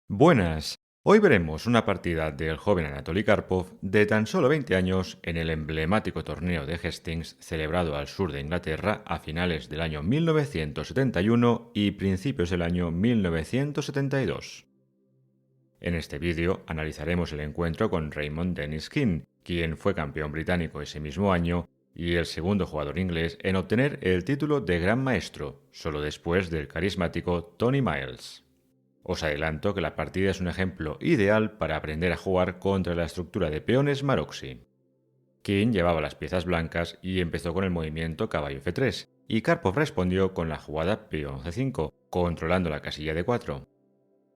Buenas. Hoy veremos una partida del joven Anatoly Karpov de tan solo 20 años en el emblemático torneo de Hastings celebrado al sur de Inglaterra a finales del año 1971 y principios del año 1972. En este vídeo analizaremos el encuentro con Raymond Dennis King, quien fue campeón británico ese mismo año y el segundo jugador inglés en obtener el título de Gran Maestro, solo después del carismático Tony Miles. Os adelanto que la partida es un ejemplo ideal para aprender a jugar contra la estructura de peones Maroczy. King llevaba las piezas blancas y empezó con el movimiento caballo F3, y Karpov respondió con la jugada peón G5, controlando la casilla de 4.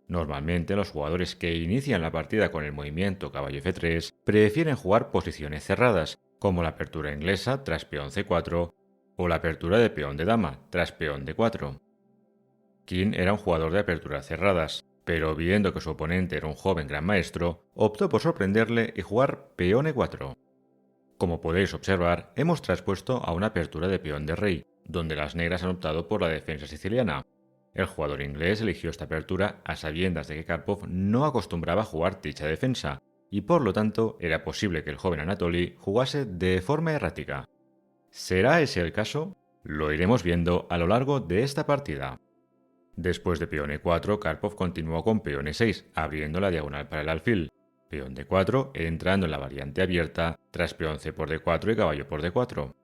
Normalmente los jugadores que inician la partida con el movimiento caballo F3 prefieren jugar posiciones cerradas, como la apertura inglesa tras peón C4 o la apertura de peón de dama tras peón D4. King era un jugador de aperturas cerradas, pero viendo que su oponente era un joven gran maestro, optó por sorprenderle y jugar peón E4. Como podéis observar, hemos traspuesto a una apertura de peón de rey, donde las negras han optado por la defensa siciliana. El jugador inglés eligió esta apertura a sabiendas de que Karpov no acostumbraba a jugar dicha defensa, y por lo tanto era posible que el joven Anatoly jugase de forma errática. ¿Será ese el caso? Lo iremos viendo a lo largo de esta partida. Después de peón E4, Karpov continuó con peón E6, abriendo la diagonal para el alfil. Peón D4, entrando en la variante abierta, tras peón C por D4 y caballo por D4.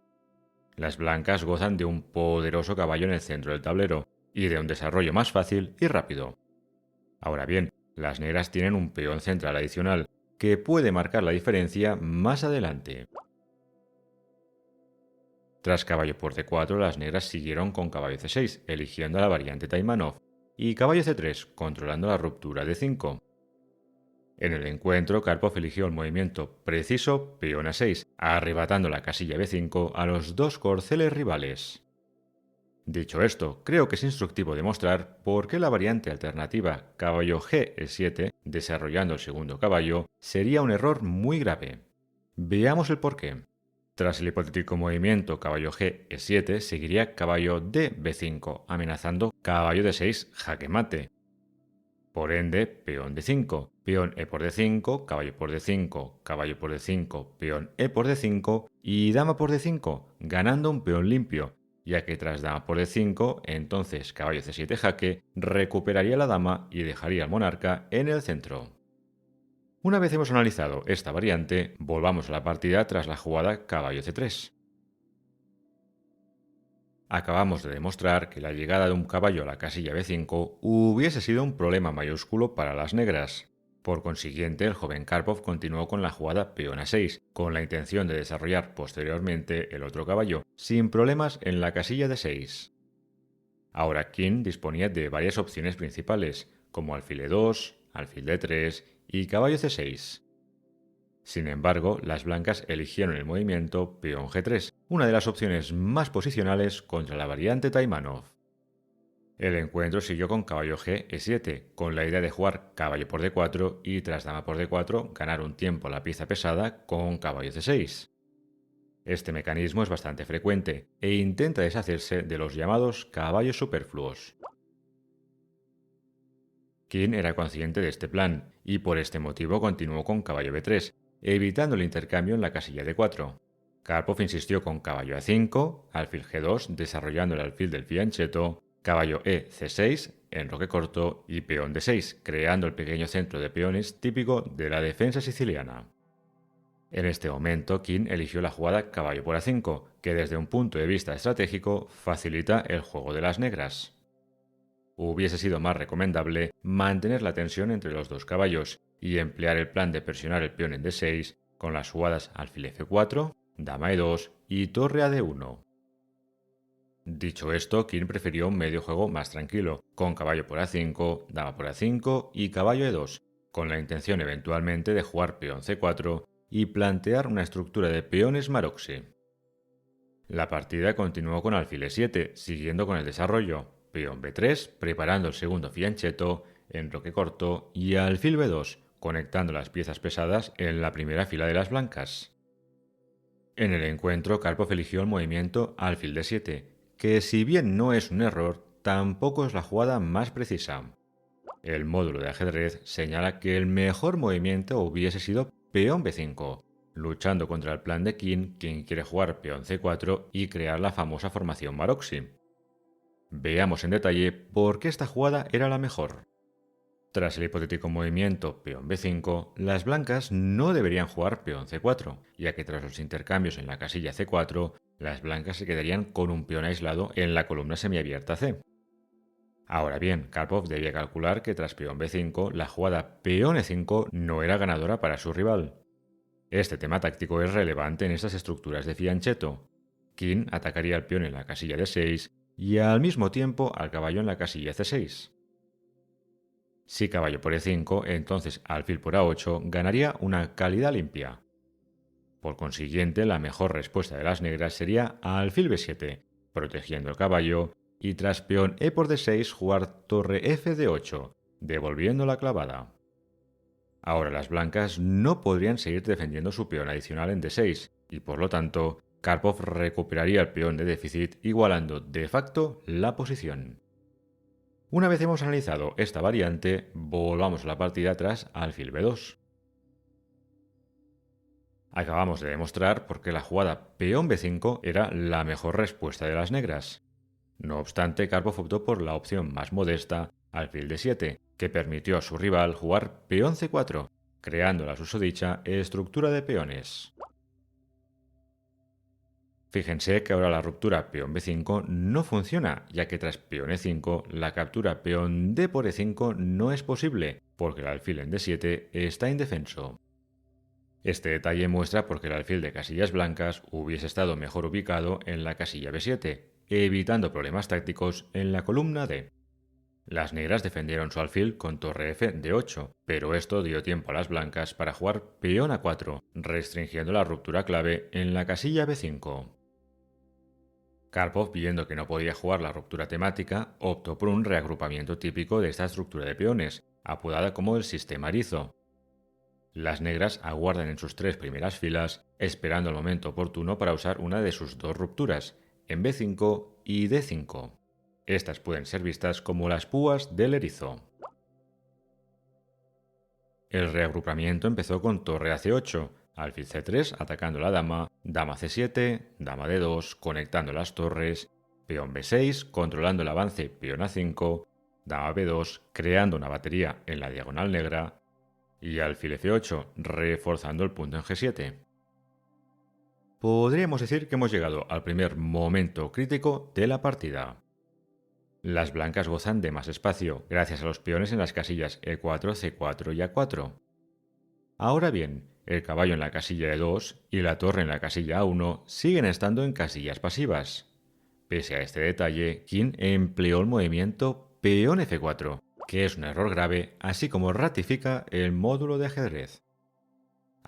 Las blancas gozan de un poderoso caballo en el centro del tablero, y de un desarrollo más fácil y rápido. Ahora bien, las negras tienen un peón central adicional, que puede marcar la diferencia más adelante. Tras caballo por D4, las negras siguieron con caballo C6, eligiendo la variante Taimanov, y caballo C3, controlando la ruptura de 5. En el encuentro, Karpov eligió el movimiento preciso peón A6, arrebatando la casilla B5 a los dos corceles rivales. Dicho esto, creo que es instructivo demostrar por qué la variante alternativa caballo G7, desarrollando el segundo caballo, sería un error muy grave. Veamos el porqué. Tras el hipotético movimiento caballo G E7, seguiría caballo D B5, amenazando caballo D6 jaque mate. Por ende, peón D5, peón E por D5, caballo por D5, caballo por D5, peón E por D5 y dama por D5, ganando un peón limpio, ya que tras dama por D5, entonces caballo C7 jaque, recuperaría la dama y dejaría al monarca en el centro. Una vez hemos analizado esta variante, volvamos a la partida tras la jugada caballo C3. Acabamos de demostrar que la llegada de un caballo a la casilla B5 hubiese sido un problema mayúsculo para las negras. Por consiguiente, el joven Karpov continuó con la jugada peón A6, con la intención de desarrollar posteriormente el otro caballo, sin problemas en la casilla D6. Ahora King disponía de varias opciones principales, como alfil E2, alfil D3 y caballo C6. Sin embargo, las blancas eligieron el movimiento peón G3, una de las opciones más posicionales contra la variante Taimanov. El encuentro siguió con caballo G E7, con la idea de jugar caballo por D4 y tras dama por D4 ganar un tiempo a la pieza pesada con caballo C6. Este mecanismo es bastante frecuente e intenta deshacerse de los llamados caballos superfluos. King era consciente de este plan y por este motivo continuó con caballo B3, evitando el intercambio en la casilla de 4. Karpov insistió con caballo A5, alfil G2 desarrollando el alfil del fianchetto, caballo E C6, enroque corto y peón D6, creando el pequeño centro de peones típico de la defensa siciliana. En este momento, King eligió la jugada caballo por A5, que desde un punto de vista estratégico facilita el juego de las negras. Hubiese sido más recomendable mantener la tensión entre los dos caballos y emplear el plan de presionar el peón en D6 con las jugadas alfil F4, dama E2 y torre a D1. Dicho esto, King prefirió un medio juego más tranquilo, con caballo por A5, dama por A5 y caballo E2, con la intención eventualmente de jugar peón C4 y plantear una estructura de peones Maroczy. La partida continuó con alfil E7, siguiendo con el desarrollo, peón B3, preparando el segundo fianchetto, enroque corto y alfil B2, conectando las piezas pesadas en la primera fila de las blancas. En el encuentro, Karpov eligió el movimiento alfil D7, que si bien no es un error, tampoco es la jugada más precisa. El módulo de ajedrez señala que el mejor movimiento hubiese sido peón b5, luchando contra el plan de King, quien quiere jugar peón c4 y crear la famosa formación Maroczy. Veamos en detalle por qué esta jugada era la mejor. Tras el hipotético movimiento peón b5, las blancas no deberían jugar peón c4, ya que tras los intercambios en la casilla c4, las blancas se quedarían con un peón aislado en la columna semiabierta c. Ahora bien, Karpov debía calcular que tras peón b5, la jugada peón e5 no era ganadora para su rival. Este tema táctico es relevante en estas estructuras de fianchetto. King atacaría al peón en la casilla d6 y al mismo tiempo al caballo en la casilla c6. Si caballo por e5, entonces alfil por a8 ganaría una calidad limpia. Por consiguiente, la mejor respuesta de las negras sería alfil b7, protegiendo el caballo, y tras peón e por d6 jugar torre f d8, devolviendo la clavada. Ahora las blancas no podrían seguir defendiendo su peón adicional en d6, y por lo tanto, Karpov recuperaría el peón de déficit igualando de facto la posición. Una vez hemos analizado esta variante, volvamos a la partida tras alfil b2. Acabamos de demostrar por qué la jugada peón b5 era la mejor respuesta de las negras. No obstante, Karpov optó por la opción más modesta, alfil d7, que permitió a su rival jugar peón c4, creando la susodicha estructura de peones. Fíjense que ahora la ruptura peón b5 no funciona, ya que tras peón e5 la captura peón d por e5 no es posible, porque el alfil en d7 está indefenso. Este detalle muestra por qué el alfil de casillas blancas hubiese estado mejor ubicado en la casilla b7, evitando problemas tácticos en la columna d. Las negras defendieron su alfil con torre f d8, pero esto dio tiempo a las blancas para jugar peón a4, restringiendo la ruptura clave en la casilla b5. Karpov, viendo que no podía jugar la ruptura temática, optó por un reagrupamiento típico de esta estructura de peones, apodada como el sistema erizo. Las negras aguardan en sus tres primeras filas, esperando el momento oportuno para usar una de sus dos rupturas, en b5 y d5. Estas pueden ser vistas como las púas del erizo. El reagrupamiento empezó con torre a c8, alfil c3 atacando la dama, dama c7, dama d2 conectando las torres, peón b6 controlando el avance peón a5, dama b2 creando una batería en la diagonal negra y alfil f8 reforzando el punto en g7. Podríamos decir que hemos llegado al primer momento crítico de la partida. Las blancas gozan de más espacio, gracias a los peones en las casillas e4, c4 y a4. Ahora bien, el caballo en la casilla e2 y la torre en la casilla a1 siguen estando en casillas pasivas. Pese a este detalle, King empleó el movimiento peón f4, que es un error grave, así como ratifica el módulo de ajedrez.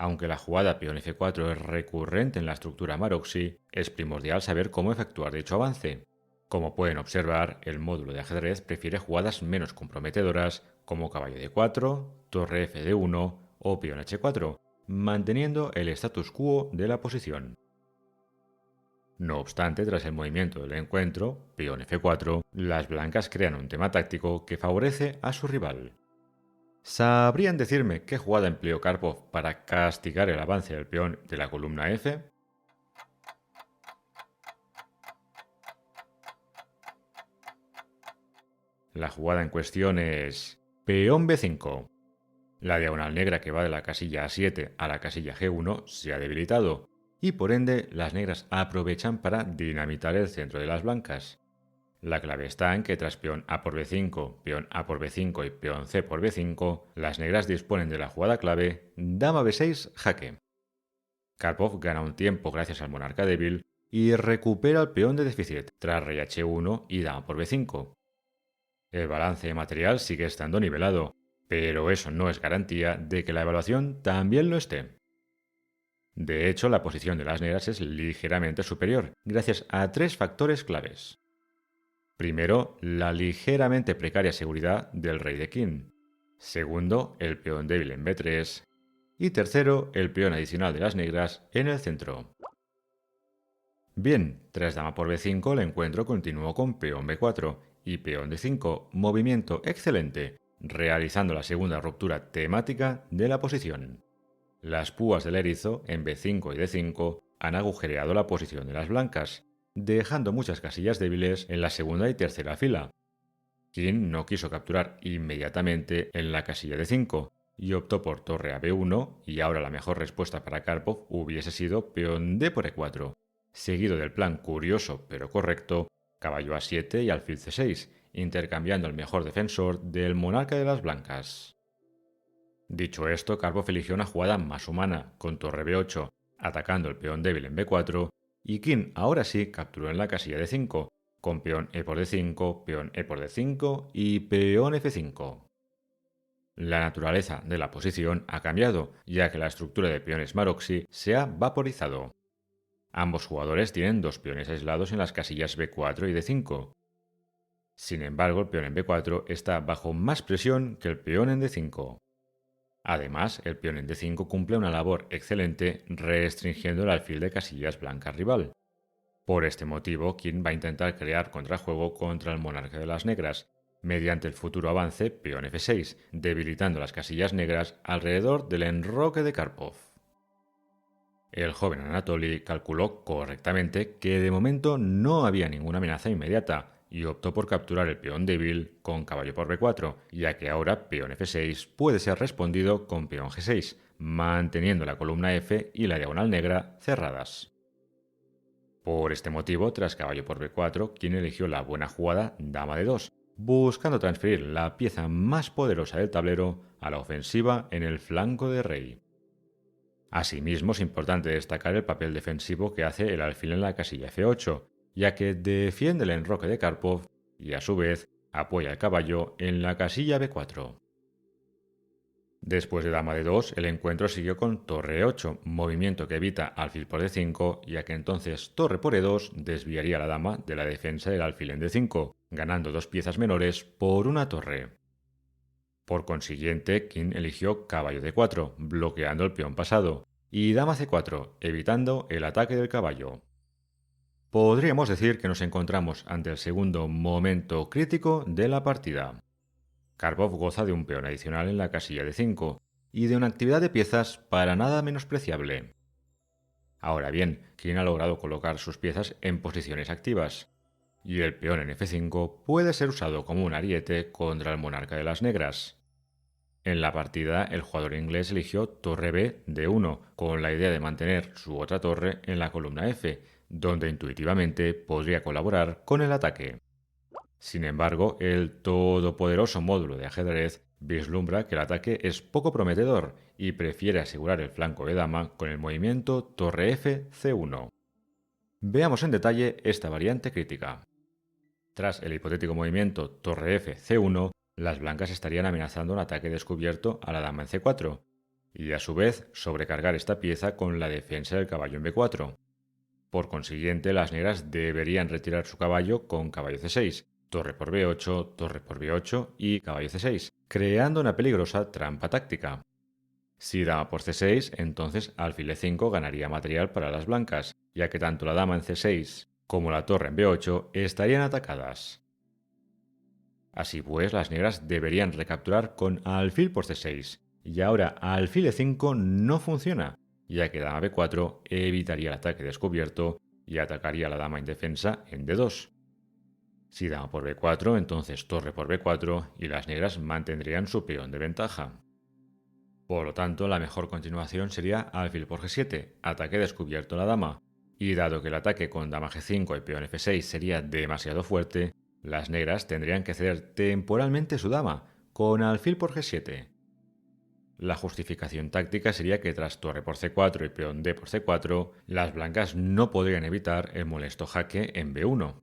Aunque la jugada peón f4 es recurrente en la estructura Maroczy, es primordial saber cómo efectuar dicho avance. Como pueden observar, el módulo de ajedrez prefiere jugadas menos comprometedoras como caballo d4, torre f d1 o peón h4, manteniendo el status quo de la posición. No obstante, tras el movimiento del encuentro, peón f4, las blancas crean un tema táctico que favorece a su rival. ¿Sabrían decirme qué jugada empleó Karpov para castigar el avance del peón de la columna f? La jugada en cuestión es peón b5. La diagonal negra que va de la casilla a7 a la casilla g1 se ha debilitado y por ende las negras aprovechan para dinamitar el centro de las blancas. La clave está en que tras peón a por b5, peón a por b5 y peón c por b5, las negras disponen de la jugada clave dama b6 jaque. Karpov gana un tiempo gracias al monarca débil y recupera el peón de déficit tras rey h1 y dama por b5. El balance material sigue estando nivelado, pero eso no es garantía de que la evaluación también lo esté. De hecho, la posición de las negras es ligeramente superior, gracias a tres factores claves. Primero, la ligeramente precaria seguridad del rey de King. Segundo, el peón débil en b3. Y tercero, el peón adicional de las negras en el centro. Bien, tras dama por b5 el encuentro continuó con peón b4 y peón d5, movimiento excelente, realizando la segunda ruptura temática de la posición. Las púas del erizo en B5 y D5 han agujereado la posición de las blancas, dejando muchas casillas débiles en la segunda y tercera fila. King no quiso capturar inmediatamente en la casilla D5 y optó por torre a B1, y ahora la mejor respuesta para Karpov hubiese sido peón D por E4, seguido del plan curioso pero correcto caballo A7 y alfil C6, intercambiando el mejor defensor del monarca de las blancas. Dicho esto, Karpov eligió una jugada más humana, con torre B8, atacando el peón débil en B4, y King ahora sí capturó en la casilla D5, con peón E por D5, peón E por D5 y peón F5. La naturaleza de la posición ha cambiado, ya que la estructura de peones Maroczy se ha vaporizado. Ambos jugadores tienen dos peones aislados en las casillas B4 y D5. Sin embargo, el peón en B4 está bajo más presión que el peón en D5. Además, el peón en D5 cumple una labor excelente restringiendo el alfil de casillas blancas rival. Por este motivo, King va a intentar crear contrajuego contra el monarca de las negras, mediante el futuro avance peón F6, debilitando las casillas negras alrededor del enroque de Karpov. El joven Anatoly calculó correctamente que de momento no había ninguna amenaza inmediata y optó por capturar el peón débil con caballo por B4, ya que ahora peón F6 puede ser respondido con peón G6, manteniendo la columna F y la diagonal negra cerradas. Por este motivo, tras caballo por B4, King eligió la buena jugada dama de 2, buscando transferir la pieza más poderosa del tablero a la ofensiva en el flanco de rey. Asimismo, es importante destacar el papel defensivo que hace el alfil en la casilla F8, ya que defiende el enroque de Karpov y a su vez apoya el caballo en la casilla B4. Después de dama de 2, el encuentro siguió con torre E8, movimiento que evita alfil por D5, ya que entonces torre por E2 desviaría a la dama de la defensa del alfil en D5, ganando dos piezas menores por una torre. Por consiguiente, King eligió caballo D4, bloqueando el peón pasado, y dama C4, evitando el ataque del caballo. Podríamos decir que nos encontramos ante el segundo momento crítico de la partida. Karpov goza de un peón adicional en la casilla D5 y de una actividad de piezas para nada menospreciable. Ahora bien, King ha logrado colocar sus piezas en posiciones activas, y el peón en F5 puede ser usado como un ariete contra el monarca de las negras. En la partida, el jugador inglés eligió torre B D1, con la idea de mantener su otra torre en la columna F, donde intuitivamente podría colaborar con el ataque. Sin embargo, el todopoderoso módulo de ajedrez vislumbra que el ataque es poco prometedor y prefiere asegurar el flanco de dama con el movimiento torre F C1. Veamos en detalle esta variante crítica. Tras el hipotético movimiento torre F C1, las blancas estarían amenazando un ataque descubierto a la dama en C4, y a su vez sobrecargar esta pieza con la defensa del caballo en B4. Por consiguiente, las negras deberían retirar su caballo con caballo C6, torre por B8, torre por B8 y caballo C6, creando una peligrosa trampa táctica. Si dama por C6, entonces alfil E5 ganaría material para las blancas, ya que tanto la dama en C6 como la torre en B8 estarían atacadas. Así pues, las negras deberían recapturar con alfil por C6, y ahora alfil E5 no funciona, ya que dama B4 evitaría el ataque descubierto y atacaría a la dama indefensa en D2. Si dama por B4, entonces torre por B4 y las negras mantendrían su peón de ventaja. Por lo tanto, la mejor continuación sería alfil por G7, ataque descubierto a la dama, y dado que el ataque con dama G5 y peón F6 sería demasiado fuerte, las negras tendrían que ceder temporalmente su dama, con alfil por G7. La justificación táctica sería que tras torre por C4 y peón D por C4, las blancas no podrían evitar el molesto jaque en B1.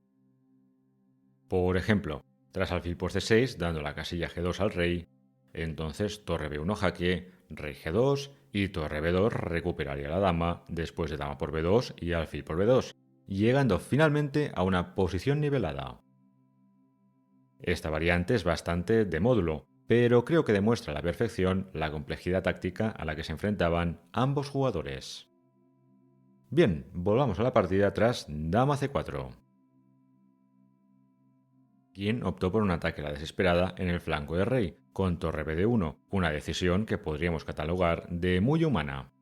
Por ejemplo, tras alfil por C6, dando la casilla G2 al rey, entonces torre B1 jaque, rey G2 y torre B2 recuperaría la dama después de dama por B2 y alfil por B2, llegando finalmente a una posición nivelada. Esta variante es bastante de módulo, pero creo que demuestra a la perfección la complejidad táctica a la que se enfrentaban ambos jugadores. Bien, volvamos a la partida tras dama C4. King optó por un ataque a la desesperada en el flanco del rey, con torre bd1, una decisión que podríamos catalogar de muy humana.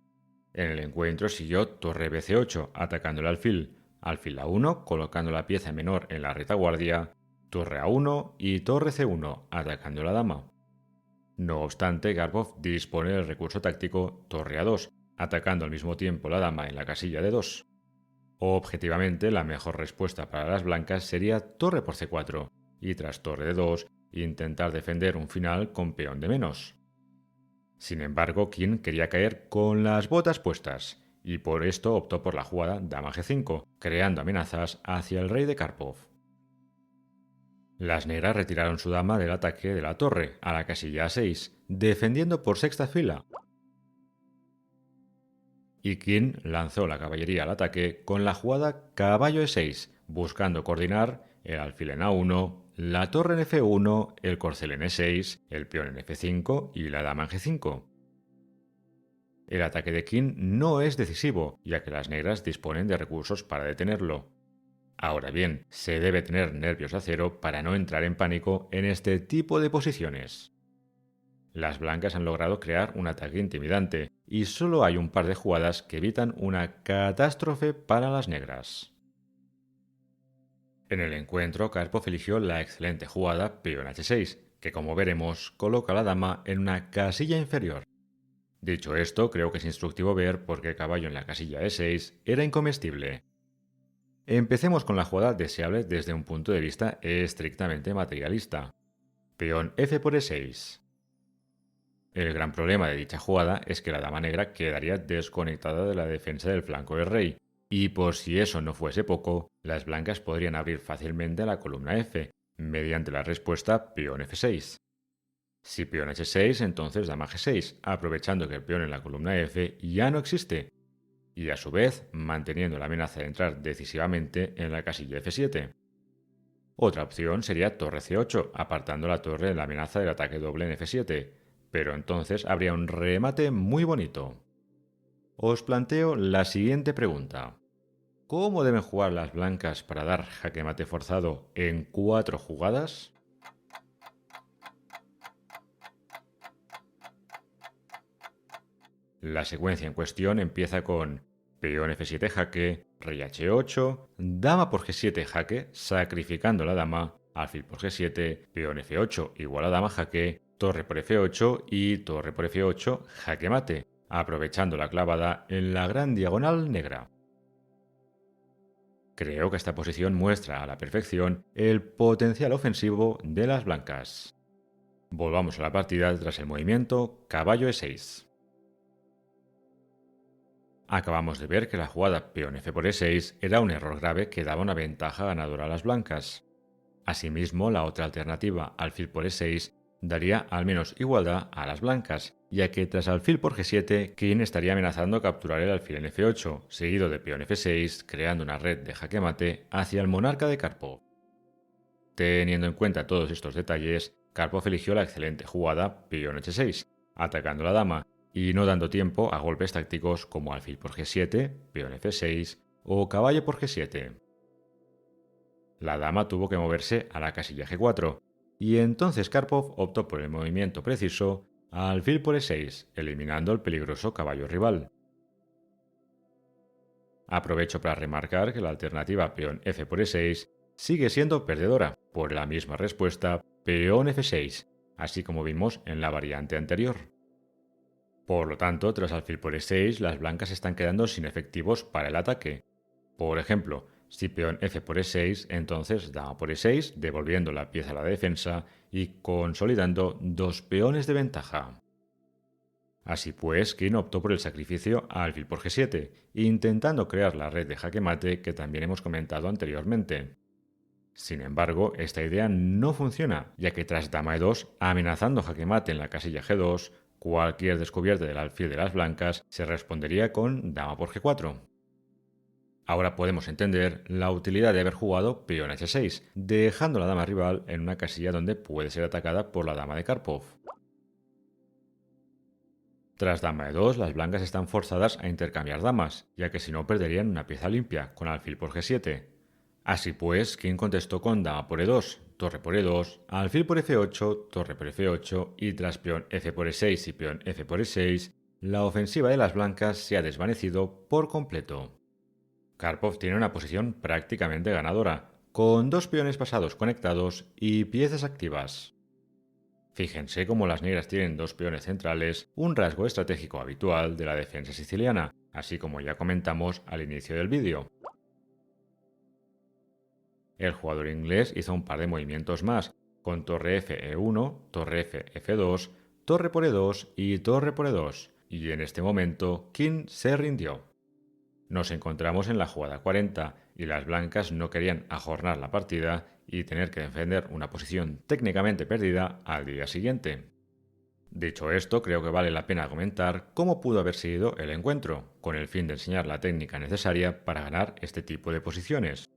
En el encuentro siguió torre bc8, atacando el alfil a1, colocando la pieza menor en la retaguardia, torre a1 y torre c1, atacando la dama. No obstante, Karpov dispone del recurso táctico torre a2, atacando al mismo tiempo la dama en la casilla de 2. Objetivamente, la mejor respuesta para las blancas sería torre por c4, y tras torre de 2, intentar defender un final con peón de menos. Sin embargo, King quería caer con las botas puestas, y por esto optó por la jugada dama g5, creando amenazas hacia el rey de Karpov. Las negras retiraron su dama del ataque de la torre a la casilla a6, defendiendo por sexta fila. Y King lanzó la caballería al ataque con la jugada caballo e6, buscando coordinar el alfil en a1, la torre en f1, el corcel en e6, el peón en f5 y la dama en g5. El ataque de King no es decisivo, ya que las negras disponen de recursos para detenerlo. Ahora bien, se debe tener nervios a cero para no entrar en pánico en este tipo de posiciones. Las blancas han logrado crear un ataque intimidante, y solo hay un par de jugadas que evitan una catástrofe para las negras. En el encuentro, Karpov eligió la excelente jugada peón h6, que como veremos coloca a la dama en una casilla inferior. Dicho esto, creo que es instructivo ver por qué el caballo en la casilla e6 era incomestible. Empecemos con la jugada deseable desde un punto de vista estrictamente materialista. Peón f por e6. El gran problema de dicha jugada es que la dama negra quedaría desconectada de la defensa del flanco del rey, y por si eso no fuese poco, las blancas podrían abrir fácilmente la columna f, mediante la respuesta peón f6. Si peón h6, entonces dama g6, aprovechando que el peón en la columna f ya no existe, y a su vez manteniendo la amenaza de entrar decisivamente en la casilla f7. Otra opción sería torre c8, apartando la torre de la amenaza del ataque doble en f7, pero entonces habría un remate muy bonito. Os planteo la siguiente pregunta. ¿Cómo deben jugar las blancas para dar jaque mate forzado en 4 jugadas? La secuencia en cuestión empieza con peón f7 jaque, rey h8, dama por g7 jaque, sacrificando la dama, alfil por g7, peón f8 igual a dama jaque, torre por f8 y torre por f8 jaque mate, aprovechando la clavada en la gran diagonal negra. Creo que esta posición muestra a la perfección el potencial ofensivo de las blancas. Volvamos a la partida tras el movimiento caballo e6. Acabamos de ver que la jugada peón f por e6 era un error grave que daba una ventaja ganadora a las blancas. Asimismo, la otra alternativa, alfil por e6, daría al menos igualdad a las blancas, ya que tras alfil por g7, King estaría amenazando capturar el alfil en f8, seguido de peón f6, creando una red de jaque mate hacia el monarca de Karpov. Teniendo en cuenta todos estos detalles, Karpov eligió la excelente jugada peón h6, atacando la dama, y no dando tiempo a golpes tácticos como alfil por g7, peón f6 o caballo por g7. La dama tuvo que moverse a la casilla g4, y entonces Karpov optó por el movimiento preciso alfil por e6, eliminando el peligroso caballo rival. Aprovecho para remarcar que la alternativa peón f por e6 sigue siendo perdedora por la misma respuesta peón f6, así como vimos en la variante anterior. Por lo tanto, tras alfil por e6, las blancas están quedando sin efectivos para el ataque. Por ejemplo, si peón f por e6, entonces dama por e6, devolviendo la pieza a la defensa y consolidando 2 peones de ventaja. Así pues, King optó por el sacrificio a alfil por g7, intentando crear la red de jaque mate que también hemos comentado anteriormente. Sin embargo, esta idea no funciona, ya que tras dama e2, amenazando jaque mate en la casilla g2, cualquier descubierta del alfil de las blancas se respondería con dama por g4. Ahora podemos entender la utilidad de haber jugado peón h6, dejando la dama rival en una casilla donde puede ser atacada por la dama de Karpov. Tras dama e2, las blancas están forzadas a intercambiar damas, ya que si no perderían una pieza limpia con alfil por g7. Así pues, King contestó con dama por e2, torre por E2, alfil por F8, torre por F8 y tras peón F por E6 y peón F por E6, la ofensiva de las blancas se ha desvanecido por completo. Karpov tiene una posición prácticamente ganadora, con dos peones pasados conectados y piezas activas. Fíjense cómo las negras tienen dos peones centrales, un rasgo estratégico habitual de la defensa siciliana, así como ya comentamos al inicio del vídeo. El jugador inglés hizo un par de movimientos más, con torre F E1, torre F F2, torre por E2 y torre por E2, y en este momento King se rindió. Nos encontramos en la jugada 40 y las blancas no querían ajornar la partida y tener que defender una posición técnicamente perdida al día siguiente. Dicho esto, creo que vale la pena comentar cómo pudo haber sido el encuentro, con el fin de enseñar la técnica necesaria para ganar este tipo de posiciones.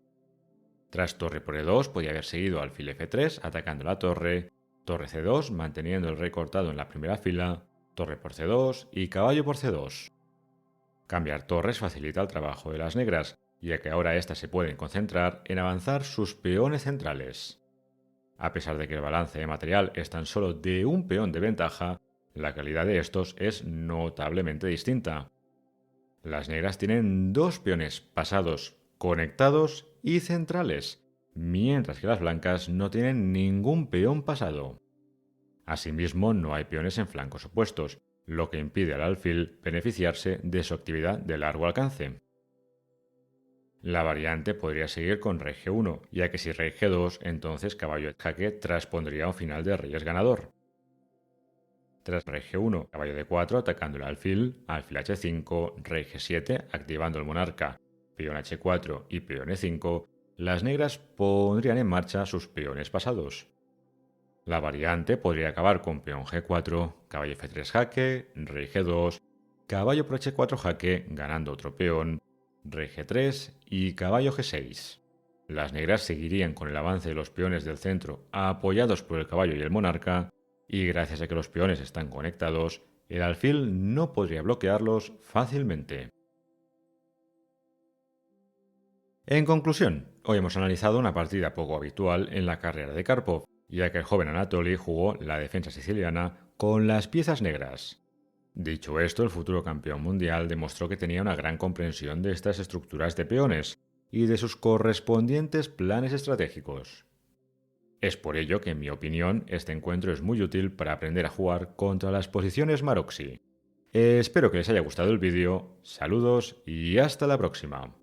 Tras torre por E2 podía haber seguido alfil F3 atacando la torre, torre C2 manteniendo el rey cortado en la primera fila, torre por C2 y caballo por C2. Cambiar torres facilita el trabajo de las negras, ya que ahora éstas se pueden concentrar en avanzar sus peones centrales. A pesar de que el balance de material es tan solo de un peón de ventaja, la calidad de estos es notablemente distinta. Las negras tienen dos peones pasados, conectados y centrales, mientras que las blancas no tienen ningún peón pasado. Asimismo, no hay peones en flancos opuestos, lo que impide al alfil beneficiarse de su actividad de largo alcance. La variante podría seguir con rey G1, ya que si rey G2, entonces caballo jaque transpondría un final de reyes ganador. Tras rey G1, caballo D4 atacando el alfil, alfil H5, rey G7 activando el monarca, peón H4 y peón E5, las negras pondrían en marcha sus peones pasados. La variante podría acabar con peón G4, caballo F3 jaque, rey G2, caballo por H4 jaque ganando otro peón, rey G3 y caballo G6. Las negras seguirían con el avance de los peones del centro apoyados por el caballo y el monarca, y gracias a que los peones están conectados, el alfil no podría bloquearlos fácilmente. En conclusión, hoy hemos analizado una partida poco habitual en la carrera de Karpov, ya que el joven Anatoly jugó la defensa siciliana con las piezas negras. Dicho esto, el futuro campeón mundial demostró que tenía una gran comprensión de estas estructuras de peones y de sus correspondientes planes estratégicos. Es por ello que, en mi opinión, este encuentro es muy útil para aprender a jugar contra las posiciones Maroczy. Espero que les haya gustado el vídeo, saludos y hasta la próxima.